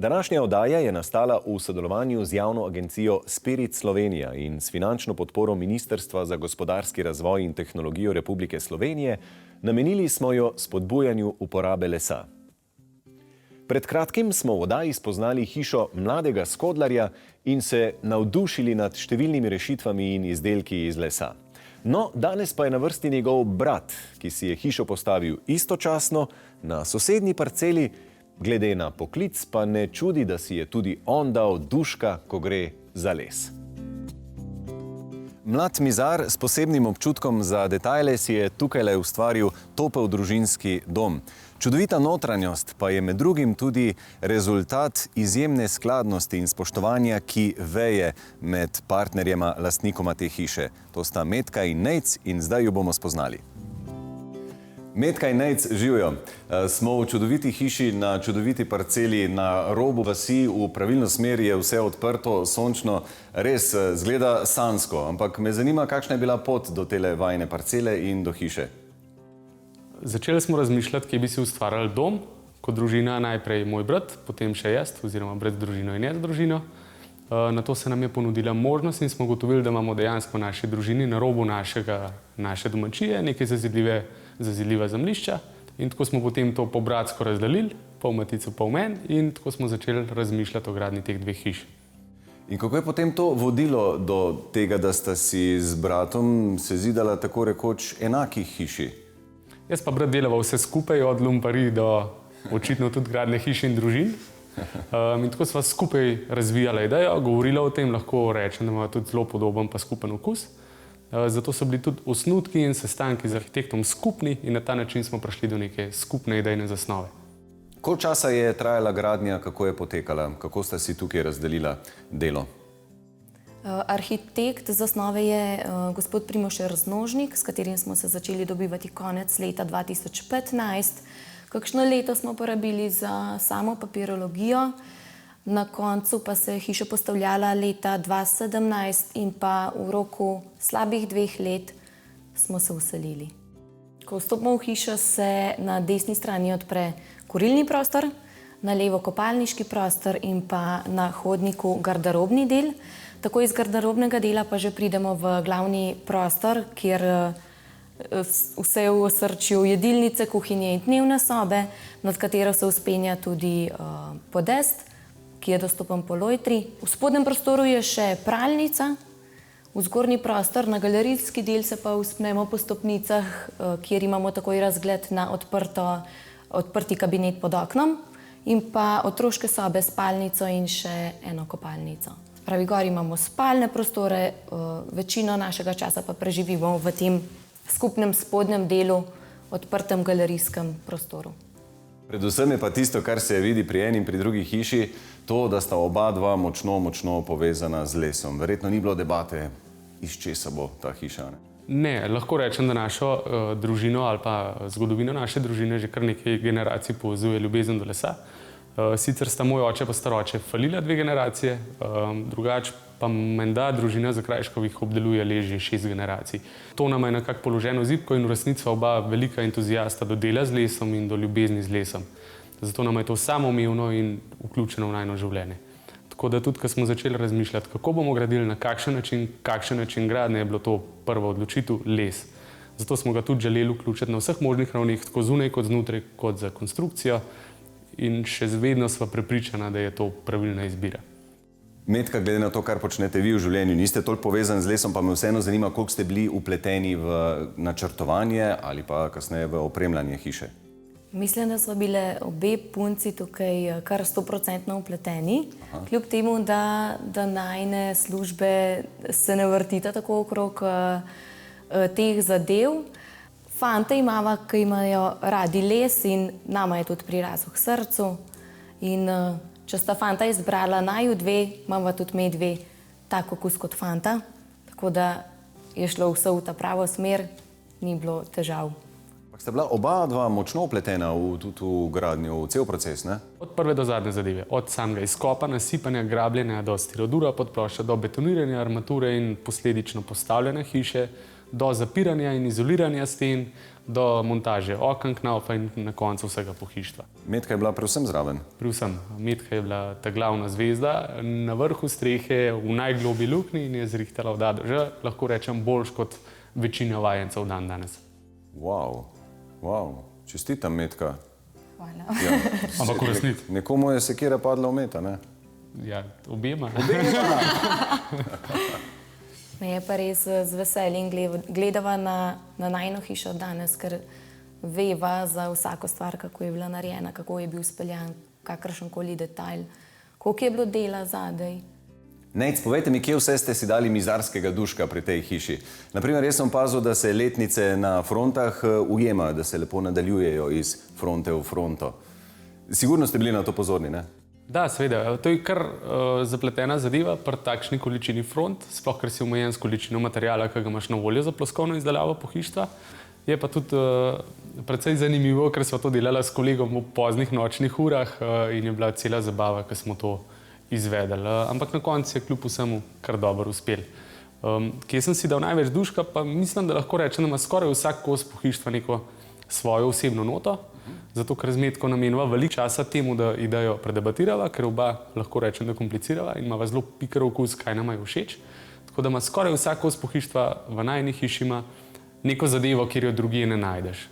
Današnja oddaja je nastala v sodelovanju z javno agencijo Spirit Slovenija in s finančno podporo Ministrstva za gospodarski razvoj in tehnologijo Republike Slovenije. Namenili smo jo spodbujanju uporabe lesa. Pred kratkim smo v oddaji spoznali hišo mladega skodlarja in se navdušili nad številnimi rešitvami in izdelki iz lesa. No, danes pa je na vrsti njegov brat, ki si je hišo postavil istočasno na sosednji parceli. Glede na poklic pa ne čudi, da si je tudi on dal duška, ko gre za les. Mlad mizar s posebnim občutkom za detajle si je tukajle ustvaril topel družinski dom. Čudovita notranjost pa je med drugim tudi rezultat izjemne skladnosti in spoštovanja, ki veje med partnerjema, lastnikoma te hiše. To sta Metka in Nejc in zdaj ju bomo spoznali. Metka in Nejc, živijo. Smo v čudoviti hiši na čudoviti parceli na robu vasi, v pravilno smer je vse odprto, sončno, res zgleda sanjsko, ampak me zanima, kakšna je bila pot do tele vajine parcele in do hiše. Začeli smo razmišljati, kje bi si ustvarjali dom, kot družina, najprej moj brat, potem še jaz, oziroma brat z družino in jaz z družino. Na to se nam je ponudila možnost in smo ugotovili, da imamo dejansko v naši družini na robu naše domačije nekaj zazidljiva zemljišča in tako smo potem to po bratsko razdelili, pol Matico, pol meni in tako smo začeli razmišljati o gradnji teh dveh hiš. In kako je potem to vodilo do tega, da sta si z bratom sezidala tako rekoč enakih hiši? Jaz pa brat delava vse skupaj, od lumparij do očitno tudi gradnje hiš in družin. In tako sva skupaj razvijala idejo, govorila o tem, lahko rečem, da ima tudi zelo podoben pa skupen okus. Zato so bili tudi osnutki in sestanki z arhitektom skupni in na ta način smo prišli do neke skupne idejne zasnove. Koliko časa je trajala gradnja, kako je potekala, kako sta si tukaj razdelila delo? Arhitekt zasnove je gospod Primož Raznožnik, s katerim smo se začeli dobivati konec leta 2015. Kakšno leto smo porabili za samo papirologijo, na koncu pa se je hiša postavljala leta 2017 in pa v roku slabih 2 let smo se vselili. Ko vstopimo v hišo, se na desni strani odpre kurilni prostor, na levo kopalniški prostor in pa na hodniku garderobni del. Tako iz garderobnega dela pa že pridemo v glavni prostor, kjer vse v osrčju jedilnice, kuhinje in dnevne sobe, nad katero se vzpenja tudi podest, ki je dostopen po lojtri. V spodnjem prostoru je še pralnica, v zgornji prostor, na galerijski del se pa vzpnemo po stopnicah, kjer imamo takoj razgled na odprti kabinet pod oknom in pa otroške sobe, spalnico in še eno kopalnico. Pravi, gor imamo spalne prostore, večino našega časa pa preživimo v tem skupnem spodnjem delu, odprtem galerijskem prostoru. Predvsem je pa tisto, kar se vidi pri eni in pri drugi hiši, to, da sta oba dva močno povezana z lesom. Verjetno ni bilo debate, iz česa bo ta hiša. Ne, lahko rečem, da našo družino ali pa zgodovino naše družine že kar nekaj generacij povezuje ljubezen do lesa. Sicer sta moj oče pa star oče falila 2 generacije, drugače pa menda družina Zakrajškovih obdeluje les že 6 generacij. To nam je nekako položeno zibko in v resnici oba velika entuzijasta do dela z lesom in do ljubezni z lesom. Zato nam je to samoumevno in vključeno v najino življenje. Tako da tudi, ko smo začeli razmišljati, kako bomo gradili, na kakšen način gradnje, je bilo to prva odločitev les. Zato smo ga tudi želeli vključiti na vseh možnih ravneh, tako zunaj kot znotraj, kot za konstrukcijo. In še vedno sva prepričana, da je to pravilna izbira. Metka, glede na to, kar počnete vi v življenju, niste toliko povezani z lesom, pa me vseeno zanima, koliko ste bili vpleteni v načrtovanje ali pa kasneje v opremljanje hiše. Mislim, da so bile obe punci tukaj kar 100% vpleteni. Kljub temu, da najine službe se ne vrtita tako okrog teh zadev. Fante imava, ki imajo radi les in nama je tudi prirazil k srcu. In če sta fanta izbrala naju 2, imava tudi me 2 tak okus kot fanta. Tako da je šlo vse v ta pravo smer, ni bilo težav. Ste bila oba dva močno vpletena tudi v gradnjo, v cel proces, ne? Od prve do zadnje zadeve, od samega izkopa, nasipanja, grabljenja do stirodura, podplošča, do betoniranja armature in posledično postavljanja hiše, do zapiranja in izoliranja sten, do montaže oken, knaufa in na koncu vsega pohištva. Metka je bila predvsem zraven. Predvsem Metka je bila ta glavna zvezda na vrhu strehe v najgloblji luknji in je zrihtala voda, že lahko rečem boljš kot večina vajencev dan danes. Wow, čestitam, Metka. Hvala. Ja. Ampak v resnici. Nekomu je sekira padla v meta, ne? Ja, obema. Me je pa res z veseljem gledava na najino hišo danes, ker veva za vsako stvar, kako je bila narejena, kako je bil speljan, kakršenkoli detajl, koliko je bilo dela zadaj. Nejc, povejte mi, kje vse ste si dali mizarskega duška pri tej hiši. Naprimer, jaz sem opazil, da se letnice na frontah ujemajo, da se lepo nadaljujejo iz fronte v fronto. Sigurno ste bili na to pozorni, ne? Da, seveda. To je kar zapletena zadeva pri takšni količini front, sploh ker si omejen s količino materiala, ki ga imaš na voljo za ploskovno izdelavo pohištva. Je pa tudi precej zanimivo, ker smo to delali s kolegom v poznih nočnih urah in je bila cela zabava, ko smo to izvedeli. Ampak na koncu je kljub vsemu kar dobro uspel. Kje sem si dal največ duška, pa mislim, da lahko rečem, da ima skoraj vsak kos pohištva neko svojo osebno noto, zato ker z Metko namenjava veliko časa temu, da idejo predebatirava, ker oba lahko rečem, da komplicirava in imava zelo piker okus, kaj nama je všeč. Tako da ima skoraj vsak kos pohištva v najini hiši ima neko zadevo, kjer jo drugje ne najdeš.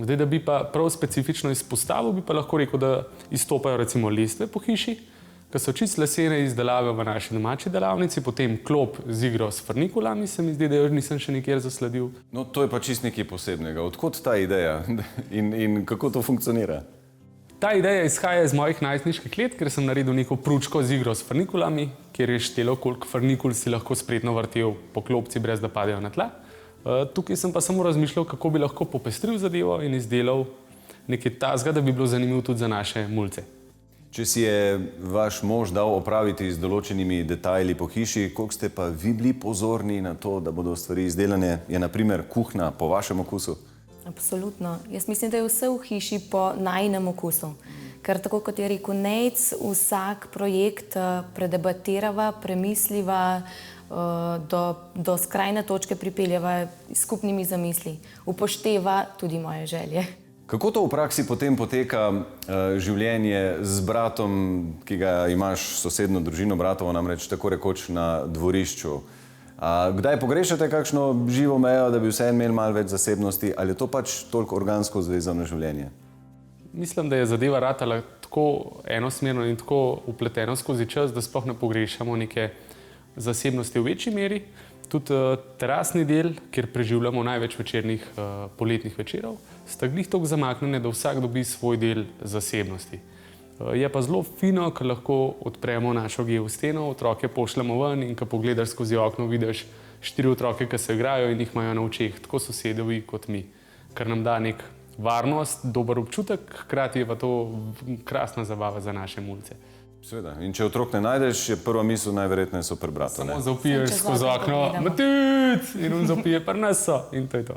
Zdaj, da bi pa prav specifično izpostavil, bi pa lahko rekel, da izstopajo recimo lestve po hiši, ki so čisto lesene izdelave v naši domači delavnici, potem klop z igro s frnikulami, se mi zdi, da jo nisem še nikjer zasledil. No, to je pa čist nekaj posebnega. Odkot ta ideja in kako to funkcionira? Ta ideja izhaja iz mojih najstniških let, ker sem naredil neko pručko z igro s frnikulami, kjer je štelo, koliko frnikul si lahko spretno vrtel po klopci, brez da padejo na tla. Tukaj sem pa samo razmišljal, kako bi lahko popestril zadevo in izdelal nekaj tasga, da bi bilo zanimivo tudi za naše mulce. Če si je vaš mož dal opraviti z določenimi detajli po hiši, koliko ste pa vi bili pozorni na to, da bodo stvari izdelane? Je na primer kuhinja po vašem okusu? Absolutno. Jaz mislim, da je vse v hiši po najinem okusu. Ker tako kot je rekel Nejc, vsak projekt predebatirava, premisliva, do skrajne točke pripeljava s skupnimi zamisli. Upošteva tudi moje želje. Kako to v praksi potem poteka življenje z bratom, ki ga imaš sosedno družino, bratovo namreč tako rekoč na dvorišču? Kdaj pogrešate kakšno živo mejo, da bi vseeno imeli malo več zasebnosti, ali je to pač toliko organsko zvezano življenje? Mislim, da je zadeva ratala tako enosmerno in tako upleteno skozi čas, da sploh ne pogrešamo neke zasebnosti v večji meri. Tudi terasni del, kjer preživljamo največ večernih poletnih večerov, sta glih toliko zamaknjene, da vsak dobi svoj del zasebnosti. Je pa zelo fino, ker lahko odpremo našo geosteno, otroke pošljemo ven in ko pogledaš skozi okno, vidiš 4 otroke, ki se igrajo in jih imajo na očeh, tako sosedovi kot mi, kar nam da nek varnost, dober občutek, hkrati je pa to krasna zabava za naše mulce. Seveda. In če otrok ne najdeš, je prva misel najverjetneje super brat. Samo zaupiješ skozi okno, Matic! In on zaupije, pa nas so. In to je to.